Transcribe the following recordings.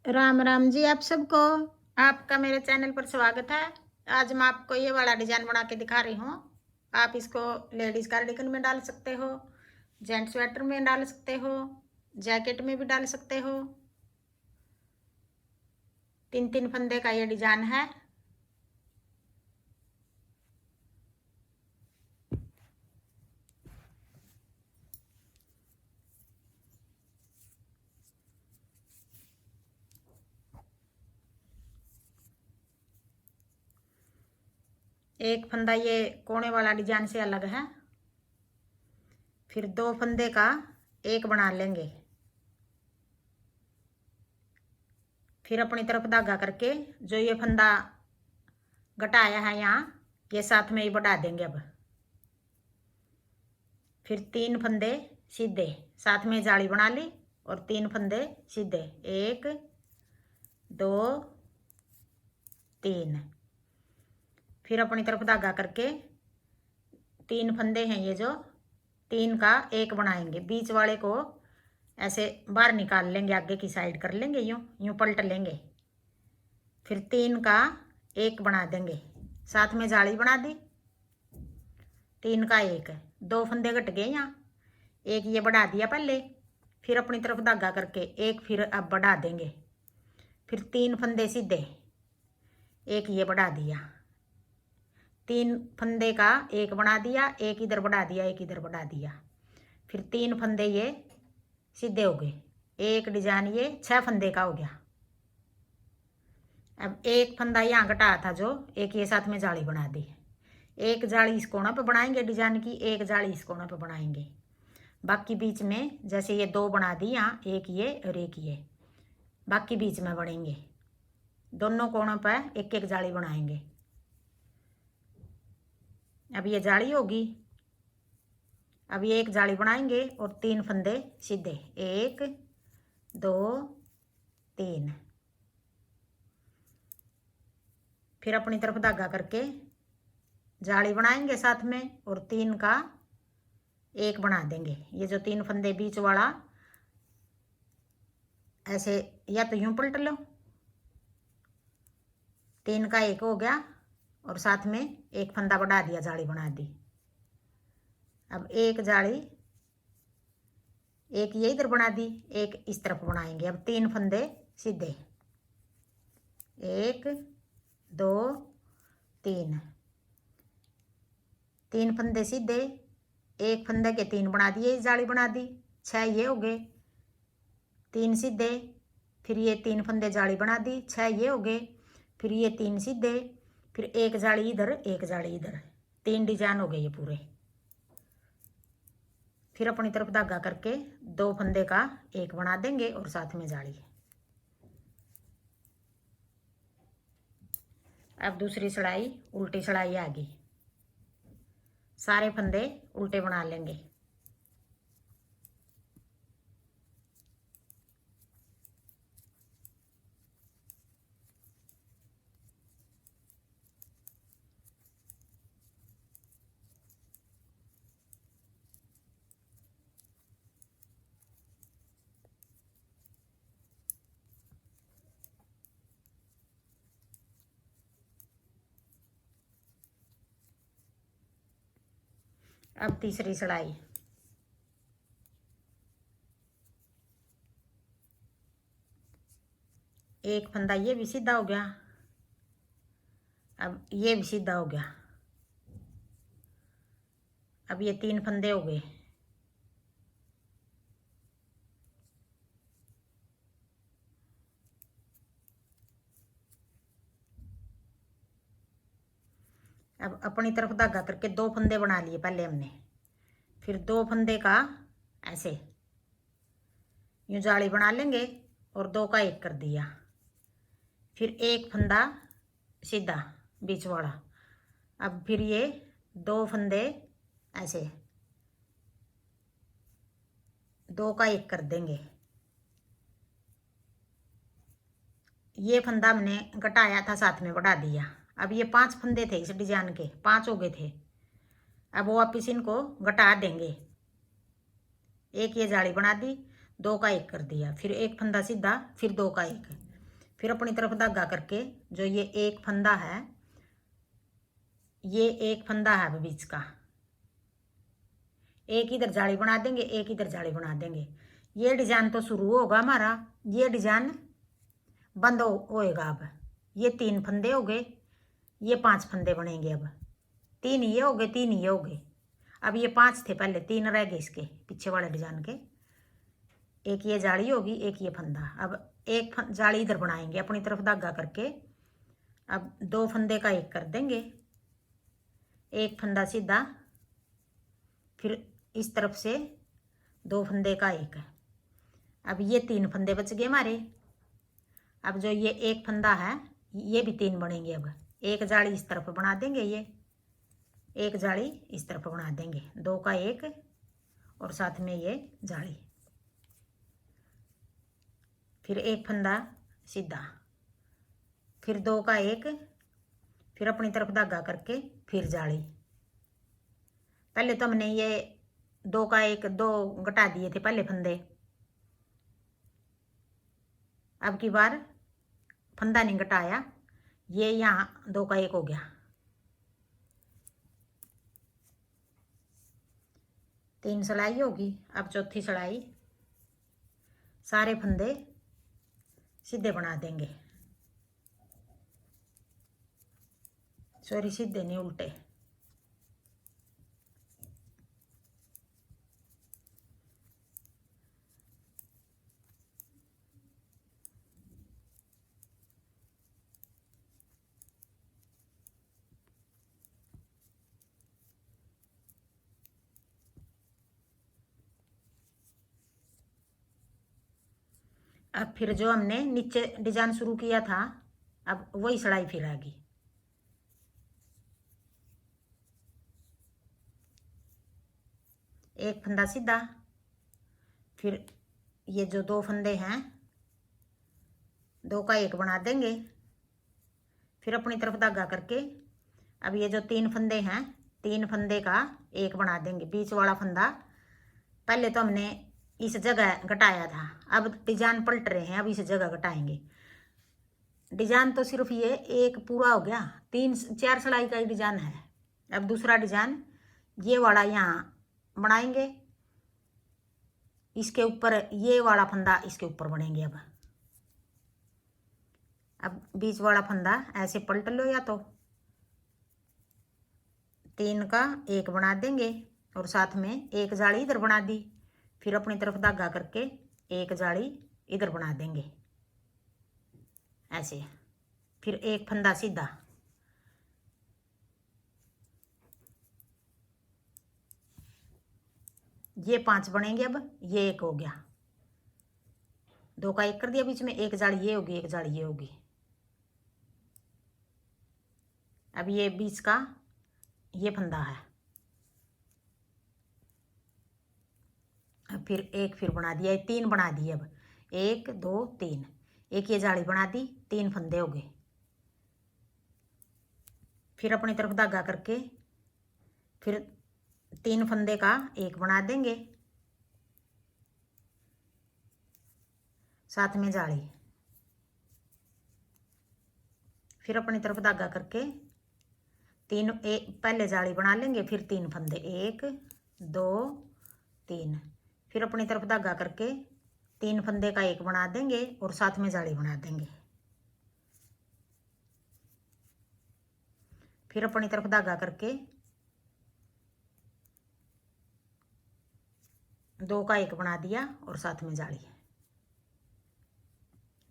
राम राम जी आप सबको। आपका मेरे चैनल पर स्वागत है। आज मैं आपको ये वाला डिजाइन बना के दिखा रही हूँ। आप इसको लेडीज कार्डिगन में डाल सकते हो, जेंट स्वेटर में डाल सकते हो, जैकेट में भी डाल सकते हो। 3-3 फंदे का ये डिजाइन है। एक फंदा ये कोने वाला डिजाइन से अलग है। फिर 2 फंदे का एक बना लेंगे। फिर अपनी तरफ धागा करके जो ये फंदा घटाया है यहाँ, ये साथ में ही बढ़ा देंगे। अब फिर 3 फंदे सीधे साथ में जाली बना ली और 3 फंदे सीधे, 1 2 3। फिर अपनी तरफ धागा करके 3 फंदे हैं ये जो 3 का एक बनाएंगे। बीच वाले को ऐसे बाहर निकाल लेंगे, आगे की साइड कर लेंगे, यूं यूं पलट लेंगे। फिर 3 का एक बना देंगे, साथ में जाली बना दी। 3 का एक, 2 फंदे घट गए यहाँ, एक ये बढ़ा दिया पहले। फिर अपनी तरफ धागा करके एक फिर अब बढ़ा देंगे। फिर 3 फंदे सीधे, एक ये बढ़ा दिया। 3 फंदे का एक बना दिया, एक इधर बढ़ा दिया, एक इधर बढ़ा दिया। फिर 3 फंदे ये सीधे हो गए। एक डिजाइन ये 6 फंदे का हो गया। अब एक फंदा यहाँ घटाया था जो, एक ये साथ में जाली बना दी। एक जाली इस कोना पे बनाएंगे डिजाइन की, एक जाली इस कोना पे बनाएंगे। बाकी बीच में जैसे ये 2 बना दी यहाँ, एक ये और एक ये, बाकी बीच में बनेंगे। दोनों कोनों पर एक एक जाली बनाएंगे। अब ये जाली होगी। अब ये एक जाली बनाएंगे और 3 फंदे सीधे, 1 2 3। फिर अपनी तरफ धागा करके जाली बनाएंगे साथ में और 3 का एक बना देंगे। ये जो 3 फंदे बीच वाला ऐसे या तो यूं पलट लो, 3 का एक हो गया और साथ में एक फंदा बढ़ा दिया, जाली बना दी। अब एक जाली, एक ये इधर बना दी, एक इस तरफ बनाएंगे। अब 3 फंदे सीधे, 1 2 3। 3 फंदे सीधे, एक फंदे के 3 बना दिए, जाली बना दी, 6 ये हो गए। 3 सीधे, फिर ये 3 फंदे जाली बना दी, 6 ये हो गए। फिर ये 3 सीधे, फिर एक जाली इधर, एक जाली इधर, 3 डिजाइन हो गए ये पूरे। फिर अपनी तरफ धागा करके 2 फंदे का एक बना देंगे और साथ में जाली। अब दूसरी सिलाई, उल्टी सिलाई आ गई। सारे फंदे उल्टे बना लेंगे। अब तीसरी सिलाई, एक फंदा ये भी सीधा हो गया, अब ये भी सीधा हो गया। अब ये 3 फंदे हो गए। अब अपनी तरफ धागा करके 2 फंदे बना लिए पहले हमने। फिर 2 फंदे का ऐसे यूं जाली बना लेंगे और 2 का एक कर दिया। फिर एक फंदा सीधा बीच वाला। अब फिर ये 2 फंदे ऐसे 2 का एक कर देंगे। ये फंदा हमने घटाया था, साथ में बढ़ा दिया। अब ये 5 फंदे थे इस डिजाइन के, 5 हो गए थे। अब वापिस इनको घटा देंगे। एक ये जाली बना दी, 2 का एक कर दिया, फिर एक फंदा सीधा, फिर 2 का एक, फिर अपनी तरफ धागा करके जो ये एक फंदा है, ये एक फंदा है अब बीच का, एक इधर जाली बना देंगे, एक इधर जाली बना देंगे। ये डिजाइन तो शुरू होगा हमारा, ये डिजाइन बंद होएगा। अब ये 3 फंदे हो गए, ये 5 फंदे बनेंगे। अब 3 ये हो गए, 3 ये हो गए। अब ये 5 थे पहले, 3 रह गए इसके पीछे वाले डिजाइन के। एक ये जाली होगी, एक ये फंदा। अब एक जाली इधर बनाएंगे अपनी तरफ धागा करके। अब 2 फंदे का एक कर देंगे, एक फंदा सीधा, फिर इस तरफ से 2 फंदे का एक। अब ये 3 फंदे बच गए हमारे। अब जो ये एक फंदा है, ये भी 3 बनेंगे। अब एक जाली इस तरफ बना देंगे, ये एक जाली इस तरफ बना देंगे, 2 का एक और साथ में ये जाली। फिर एक फंदा सीधा, फिर 2 का एक, फिर अपनी तरफ धागा करके फिर जाली। पहले तो हमने ये 2 का एक 2 घटा दिए थे पहले फंदे, अब की बार फंदा नहीं घटाया, ये यहाँ 2 का एक हो गया। 3 सिलाई होगी। अब चौथी सिलाई सारे फंदे सीधे बना देंगे, सॉरी सीधे नहीं उल्टे। अब फिर जो हमने नीचे डिजाइन शुरू किया था, अब वही सिलाई फिर आएगी। एक फंदा सीधा, फिर ये जो 2 फंदे हैं 2 का एक बना देंगे, फिर अपनी तरफ धागा करके अब ये जो 3 फंदे हैं 3 फंदे का एक बना देंगे। बीच वाला फंदा पहले तो हमने इस जगह घटाया था, अब डिजाइन पलट रहे हैं, अब इस जगह घटाएंगे। डिजाइन तो सिर्फ ये एक पूरा हो गया, 3-4 सिलाई का ही डिजाइन है। अब दूसरा डिजाइन ये वाला यहाँ बनाएंगे, इसके ऊपर ये वाला फंदा इसके ऊपर बनेंगे। अब बीच वाला फंदा ऐसे पलट लो, या तो 3 का एक बना देंगे और साथ में एक जाली इधर बना दी, फिर अपनी तरफ धागा करके एक जाली इधर बना देंगे ऐसे, फिर एक फंदा सीधा। ये 5 बनेंगे। अब ये एक हो गया, 2 का एक कर दिया बीच में, एक जाली ये होगी, एक जाली ये होगी। अब ये बीच का ये फंदा है, अब फिर एक फिर बना दिया, 3 बना दिए। अब 1 2 3, एक ये जाली बना दी, 3 फंदे हो गए। फिर अपनी तरफ धागा करके फिर 3 फंदे का एक बना देंगे, साथ में जाली। फिर अपनी तरफ धागा करके 3 पहले जाली बना लेंगे, फिर 3 फंदे 1 2 3, फिर अपनी तरफ धागा करके 3 फंदे का एक बना देंगे और साथ में जाली बना देंगे। फिर अपनी तरफ धागा करके 2 का एक बना दिया और साथ में जाली,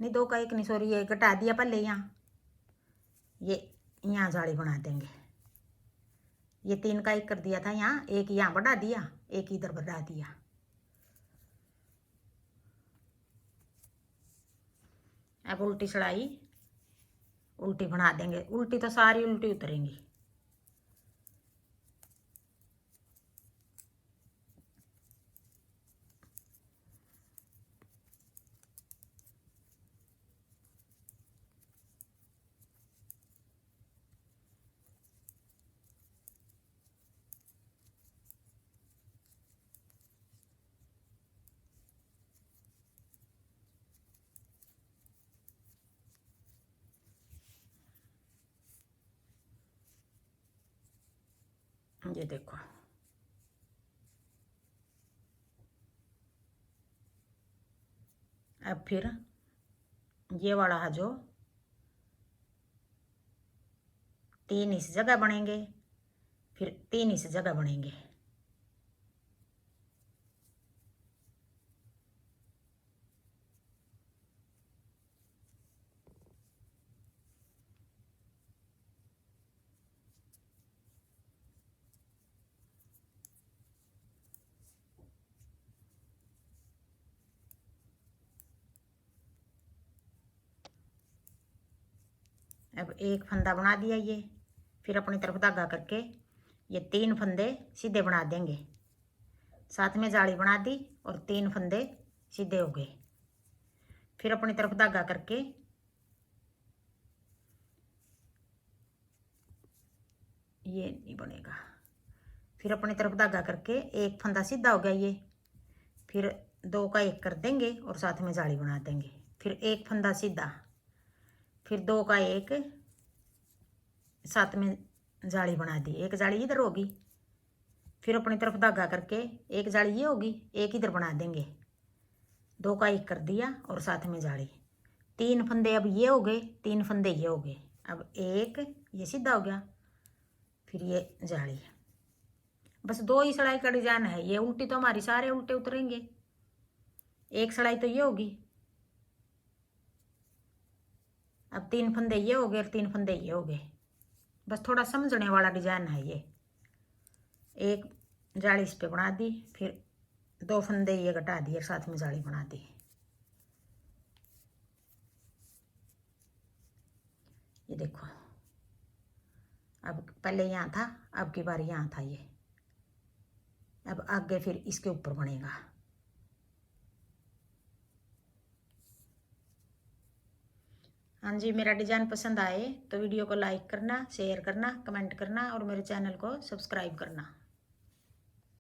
नहीं 2 का एक नहीं, सॉरी ये घटा दिया पहले, ये यहाँ जाली बना देंगे। ये 3 का एक कर दिया था, यहाँ एक यहाँ बढ़ा दिया, एक इधर बढ़ा दिया। अब उल्टी सिलाई उल्टी बना देंगे, उल्टी तो सारी उल्टी उतरेंगी। ये देखो, अब फिर ये वाला है जो 3 इस जगह बनेंगे, फिर 3 इस जगह बनेंगे। अब एक फंदा बना दिया ये, फिर अपनी तरफ धागा करके ये 3 फंदे सीधे बना देंगे। साथ में जाली बना दी और 3 फंदे सीधे हो गए। फिर अपनी तरफ धागा करके ये नहीं बनेगा, फिर अपनी तरफ धागा करके एक फंदा सीधा हो गया ये, फिर 2 का 1 कर देंगे और साथ में जाली बना देंगे। फिर एक फंदा सीधा, फिर 2 का 1 साथ में जाली बना दी, एक जाली इधर होगी, फिर अपनी तरफ धागा करके एक जाली ये होगी, एक इधर बना देंगे। 2 का 1 कर दिया और साथ में जाली, 3 फंदे अब ये हो गए, 3 फंदे ये हो गए। अब एक ये सीधा हो गया, फिर ये जाली। बस 2 ही सिलाई का डिजाइन है ये, उल्टी तो हमारी सारे उल्टे उतरेंगे। एक सिलाई तो ये होगी, अब 3 फंदे ये हो गए और 3 फंदे ये हो गए। बस थोड़ा समझने वाला डिजाइन है ये। एक जाली इस पे बना दी, फिर 2 फंदे ये घटा दिए, साथ में जाली बना दी। ये देखो, अब पहले यहाँ था, अब की बार यहाँ था ये, अब आगे फिर इसके ऊपर बनेगा। हाँ जी, मेरा डिजाइन पसंद आए तो वीडियो को लाइक करना, शेयर करना, कमेंट करना और मेरे चैनल को सब्सक्राइब करना।